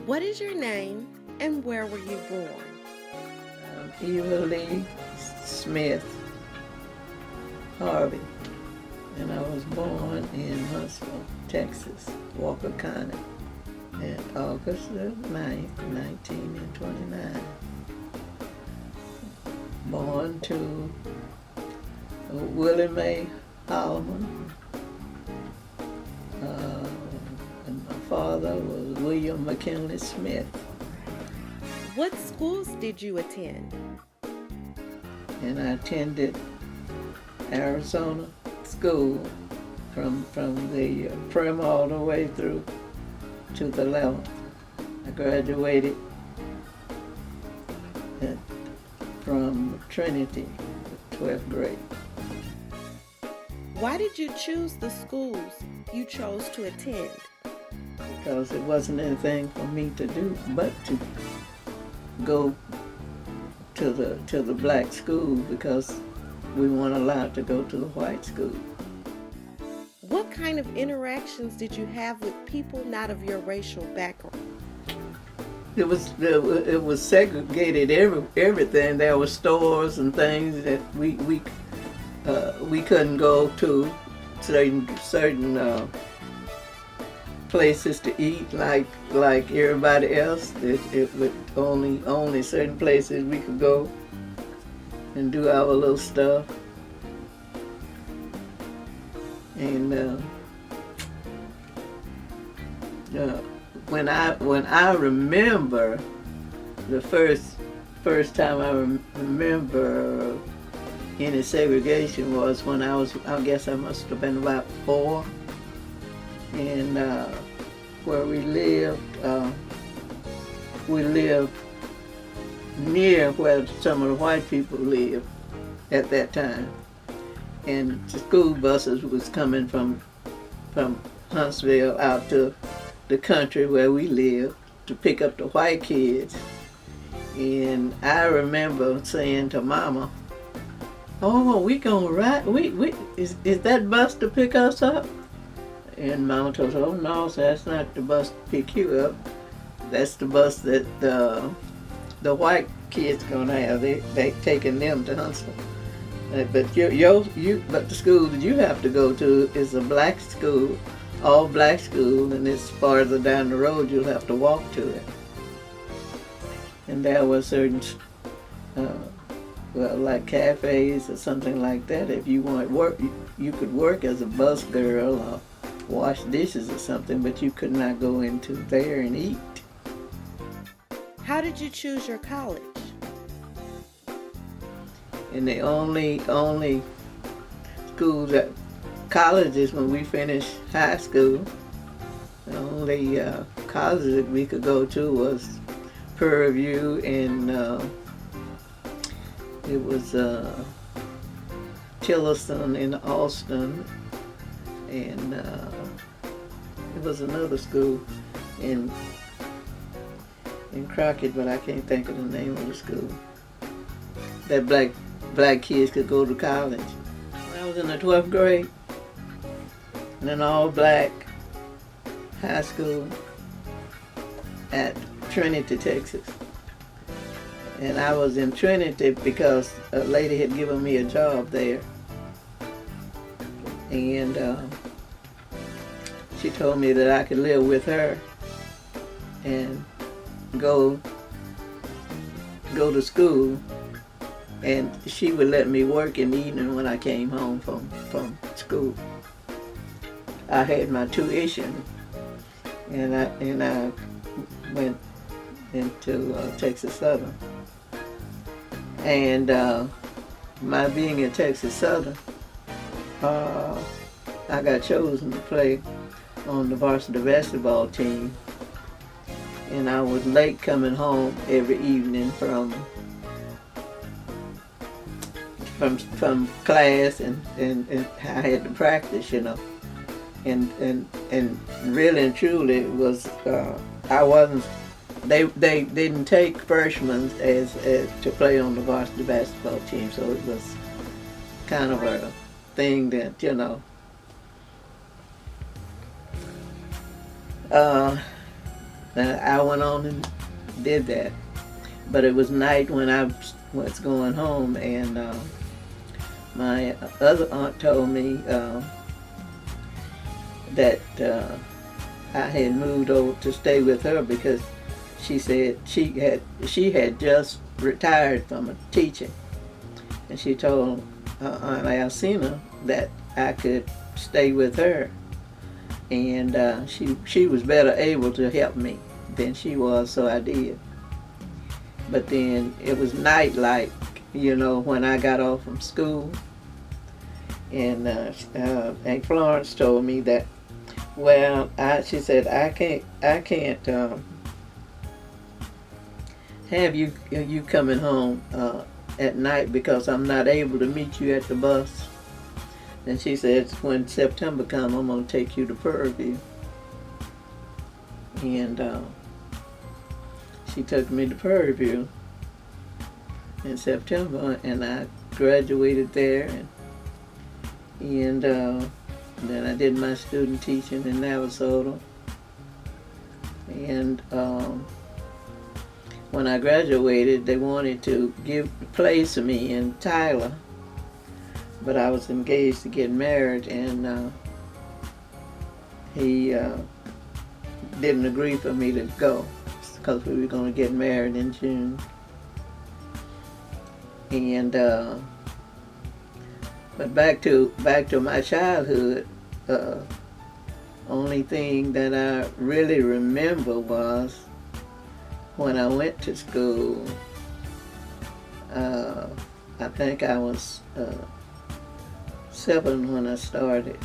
What is your name and where were you born? Eva Lee Smith Harvey, and I was born in Huntsville, Texas, Walker County, at August the 9th, 1929. Born to Willie Mae Holloman, and my father was William McKinley Smith. What schools did you attend? And I attended Arizona school from the prim all the way through to the 11th. I graduated from Trinity, 12th grade. Why did you choose the schools you chose to attend? Because it wasn't anything for me to do but to go to the black school, because we weren't allowed to go to the white school. What kind of interactions did you have with people not of your racial background? It was segregated everything. There were stores and things that we couldn't go to, certain places to eat like everybody else. It was only certain places we could go and do our little stuff. And when I remember the first time I remember any segregation was when I guess I must have been about 4, and where we lived near where some of the white people lived at that time, and the school buses was coming from Huntsville out to the country where we lived to pick up the white kids. And I remember saying to Mama, "Oh, we gonna ride? Is that bus to pick us up?" And Mama told her, "Oh no, so that's not the bus to pick you up. That's the bus that the white kids gonna have. They taking them to Huntsville. But but the school that you have to go to is a black school, all black school, and it's farther down the road. You'll have to walk to it." And there were certain, like cafes or something like that. If you want work, you could work as a bus girl or wash dishes or something, but you could not go into there and eat. How did you choose your college? And the only schools that colleges when we finished high school, the only colleges that we could go to was Prairie View, and it was Tillerson in Austin, and it was another school in Crockett, but I can't think of the name of the school. That black kids could go to college. When I was in the 12th grade, in an all-black high school at Trinity, Texas. And I was in Trinity because a lady had given me a job there. And she told me that I could live with her and go to school, and she would let me work in the evening when I came home from school. I had my tuition, and I went into Texas Southern. And my being at Texas Southern, I got chosen to play on the varsity basketball team, and I was late coming home every evening from class, and I had to practice, and really and truly it was I wasn't. They didn't take freshmen as to play on the varsity basketball team, so it was kind of a thing that I went on and did that. But it was night when I was going home, and my other aunt told me that I had moved over to stay with her because she said she had just retired from teaching, and she told Aunt Alcina that I could stay with her, and she was better able to help me than she was, so I did. But then it was night, like, when I got off from school, and Aunt Florence told me that, well, she said I can't have you coming home at night because I'm not able to meet you at the bus. And she said, when September comes, I'm going to take you to Prairie View. And she took me to Prairie View in September, and I graduated there, and then I did my student teaching in Navasota. And when I graduated, they wanted to place me in Tyler, but I was engaged to get married, and he didn't agree for me to go because we were going to get married in June. And but back to my childhood, only thing that I really remember was when I went to school. I think I was 7 when I started,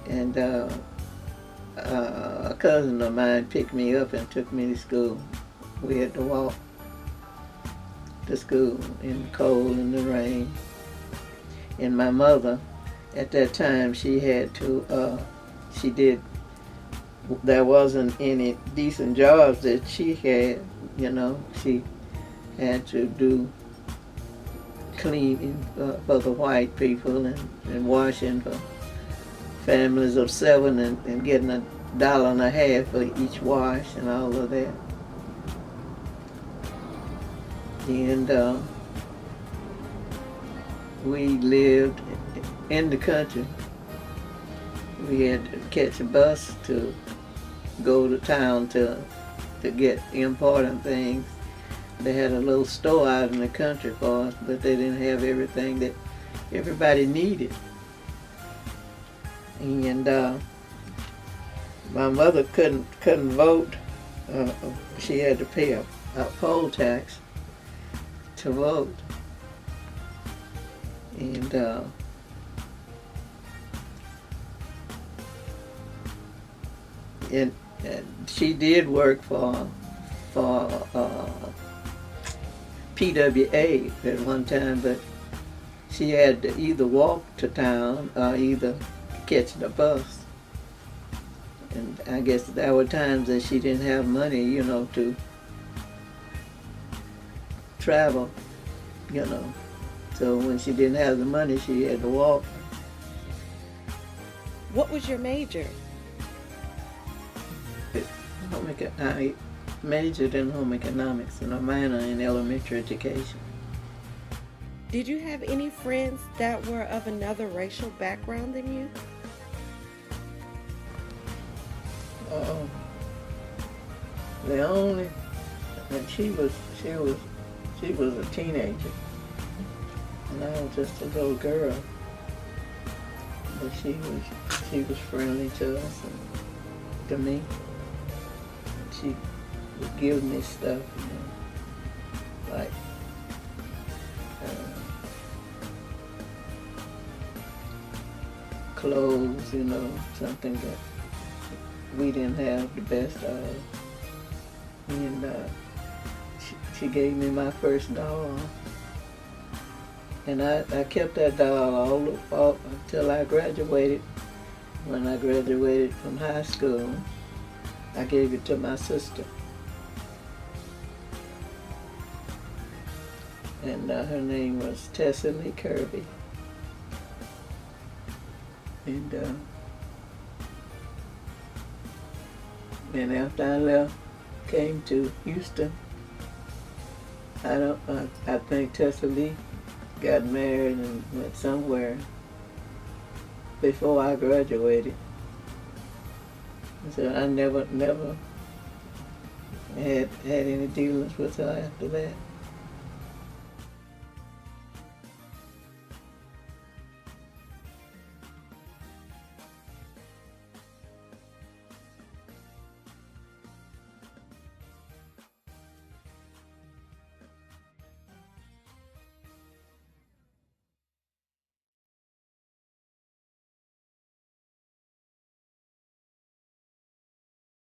and a cousin of mine picked me up and took me to school. We had to walk to school in the cold and the rain. And my mother, at that time, there wasn't any decent jobs that she had, she had to do cleaning for the white people, and washing for families of 7, and getting $1.50 for each wash and all of that. And we lived in the country. We had to catch a bus to go to town to get important things. They had a little store out in the country for us, but they didn't have everything that everybody needed. And my mother couldn't vote. She had to pay a poll tax to vote. And she did work for PWA at one time, but she had to either walk to town or either catch the bus. And I guess there were times that she didn't have money, to travel, So when she didn't have the money, she had to walk. What was your major? I majored in home economics and a minor in elementary education. Did you have any friends that were of another racial background than you? The only, and she was a teenager, and I was just a little girl. But she was friendly to us and to me. She would give me stuff, like clothes, something that we didn't have the best of. And she gave me my first doll. And I kept that doll all until I graduated. When I graduated from high school, I gave it to my sister. And her name was Tessa Lee Kirby. And And after I left, came to Houston, I think Tessa Lee got married and went somewhere before I graduated. So I never had any dealings with her after that.